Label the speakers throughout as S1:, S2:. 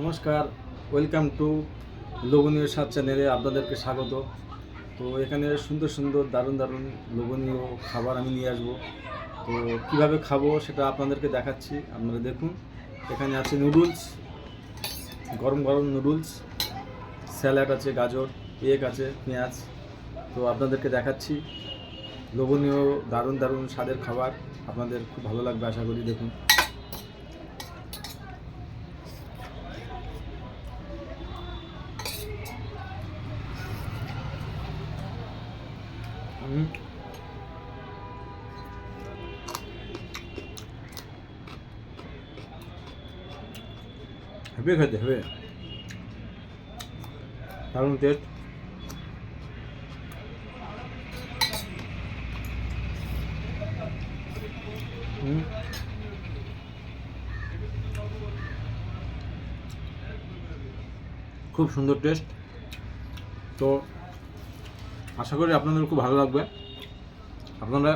S1: নমস্কার, welcome to লোভনীয় স্বাদ চ্যানেলে আপনাদেরকে স্বাগত। তো এখানে সুন্দর সুন্দর দারুণ দারুণ লোভনীয় খাবার আমি নিয়ে আসবো। তো কীভাবে খাবো সেটা আপনাদেরকে দেখাচ্ছি, আপনারা দেখুন। এখানে আছে নুডলস, গরম গরম নুডলস, স্যালাড আছে, গাজর, এগ আছে, পেঁয়াজ। তো আপনাদেরকে দেখাচ্ছি লোভনীয় দারুণ দারুণ স্বাদের খাবার, আপনাদের খুব ভালো লাগবে আশা করি। দেখুন, হেভি খেতে হবে, দারুণ টেস্ট। খুব সুন্দর টেস্ট। তো আশা করি আপনাদের খুব ভালো লাগবে। আপনারা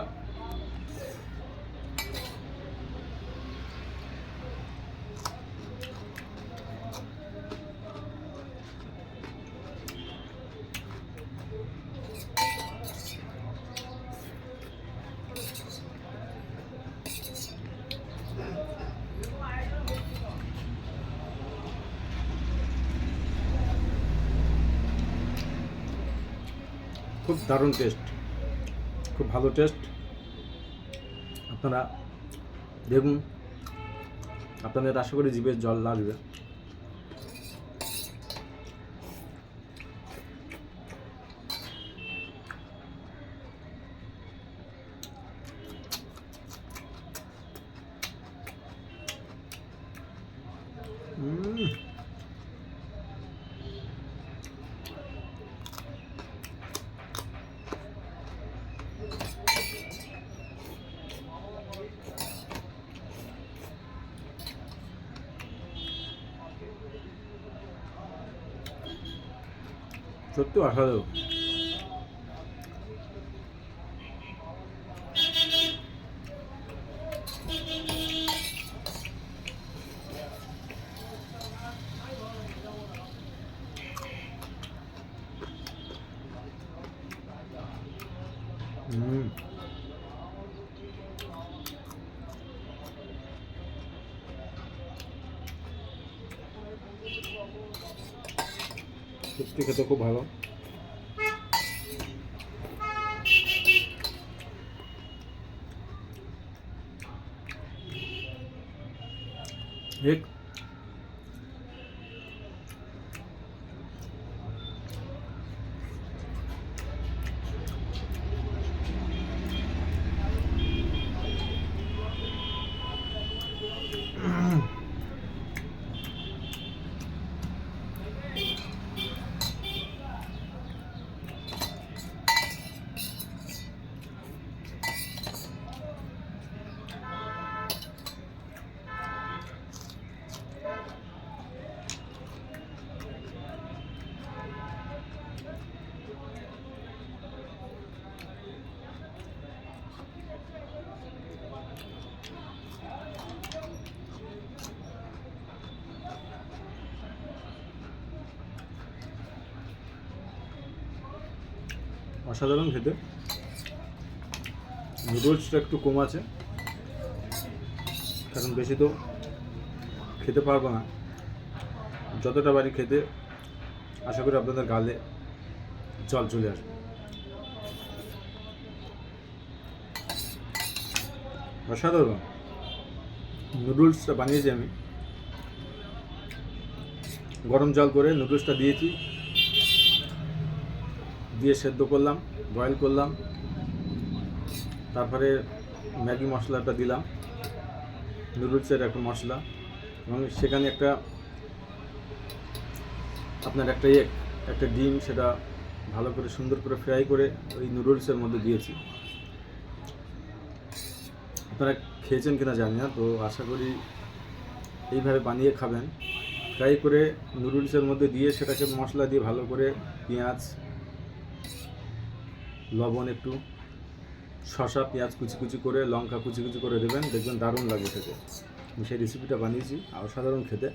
S1: খুব দারুণ টেস্ট, খুব ভালো টেস্ট। আপনারা দেখুন, আপনাদের আশা করি জিভে জল লাগবে। সত্যি অসাধারণ। সত্যি খেতে খুব ভালো। এক অসাধারণ খেতে। নুডলসটা একটু কম আছে, কারণ বেশি তো খেতে পারবো না। যতটা বাড়ি খেতে আশা করি আপনাদের গালে জল চলে আসবে। অসাধারণ নুডলসটা বানিয়েছি আমি। গরম জল করে নুডলসটা দিয়েছি, দিয়ে সেদ্ধ করলাম, বয়েল করলাম। তারপরে ম্যাগি মশলাটা দিলাম, নুডলসের একটা মশলা, এবং সেখানে আপনার একটা ডিম, সেটা ভালো করে সুন্দর করে ফ্রাই করে ওই নুডলসের মধ্যে দিয়েছি। আপনারা খেয়েছেন কিনা জানি না, তো আশা করি এইভাবে বানিয়ে খাবেন। ফ্রাই করে নুডলসের মধ্যে দিয়ে সেটাকে মশলা দিয়ে ভালো করে পেঁয়াজ, লবণ, একটু শসা, পেঁয়াজ কুচি কুচি করে, লঙ্কা কুচি কুচি করে দেবেন, দেখবেন দারুণ লাগবে খেতে। আমি সেই রেসিপিটা বানিয়েছি, অসাধারণ খেতে।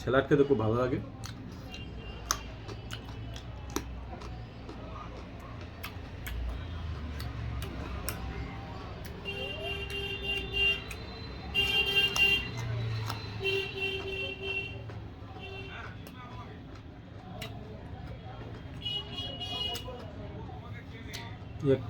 S1: স্যালাড খেতে খুব ভালো লাগে। এক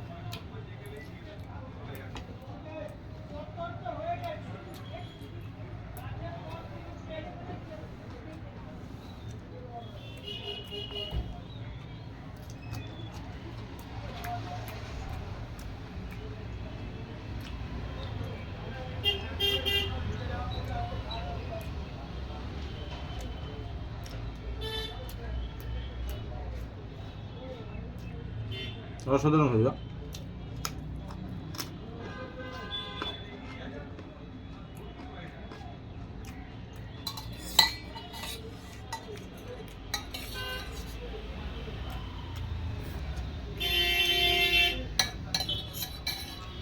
S1: অসাধারণ হয়ে যায়।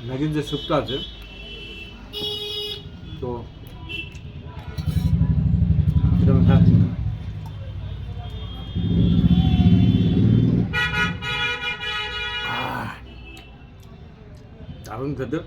S1: ম্যাগির যে স্যুপটা আছে, তো এটা আমি খাচ্ছি না। দারুণ খেতে।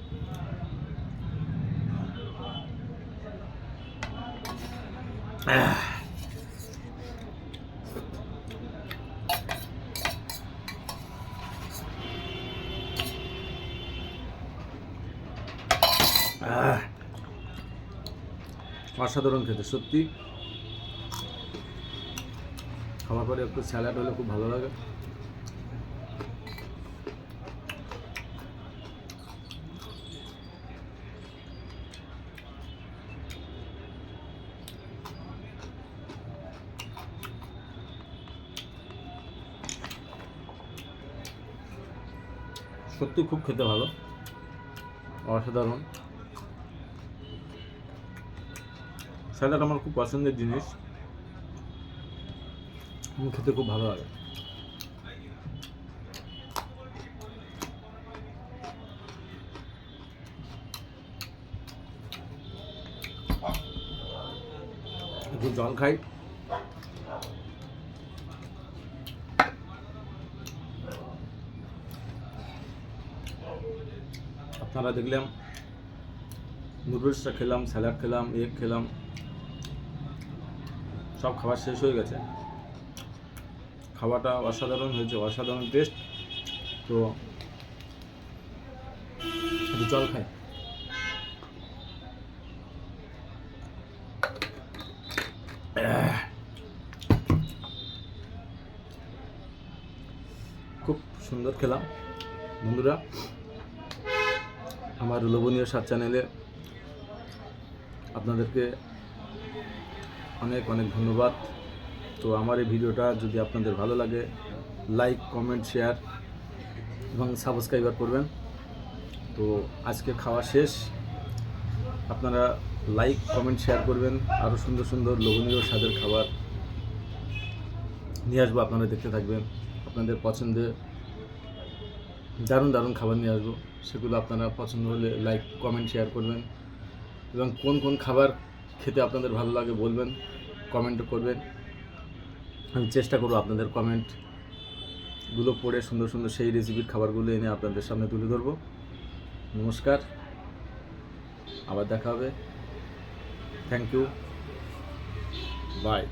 S1: অসাধারণ খেতে সত্যি। খাওয়ার পরে একটু স্যালাড হলে খুব ভালো লাগে। সত্যি খুব খেতে ভালো, অসাধারণ। স্যালাড আমার খুব পছন্দের জিনিস, আমার খেতে খুব ভালো লাগে। একটু জল খাই। আপনারা দেখলাম নুডলসটা খেলাম, স্যালাড খেলাম, এগ খেলাম, সব খাবার শেষ হয়ে গেছে। খাওয়াটা অসাধারণ হয়েছে, অসাধারণ টেস্ট। তো একটু জল খাই। খুব সুন্দর খেলাম। বন্ধুরা, আমার লোভনীয় স্বাদ চ্যানেলে আপনাদেরকে অনেক অনেক ধন্যবাদ। তো আমার এই ভিডিওটা যদি আপনাদের ভালো লাগে, লাইক, কমেন্ট, শেয়ার এবং সাবস্ক্রাইবার করবেন। তো আজকে খাওয়া শেষ। আপনারা লাইক, কমেন্ট, শেয়ার করবেন। আরও সুন্দর সুন্দর লোভনীয় স্বাদের খাবার নিয়ে আসবো, আপনারা দেখতে থাকবেন। আপনাদের পছন্দের দারুণ দারুণ খাবার নিয়ে আসবো, সেগুলো আপনারা পছন্দ হলে লাইক, কমেন্ট, শেয়ার করবেন। এবং কোন কোন খাবার খেতে আপনাদের ভালো লাগে বলবেন, কমেন্ট করবেন। আমি চেষ্টা করব আপনাদের কমেন্টগুলো পড়ে সুন্দর সুন্দর সেই রেসিপির খাবারগুলো এনে আপনাদের সামনে তুলে ধরবো। নমস্কার, আবার দেখা হবে। Thank you, by.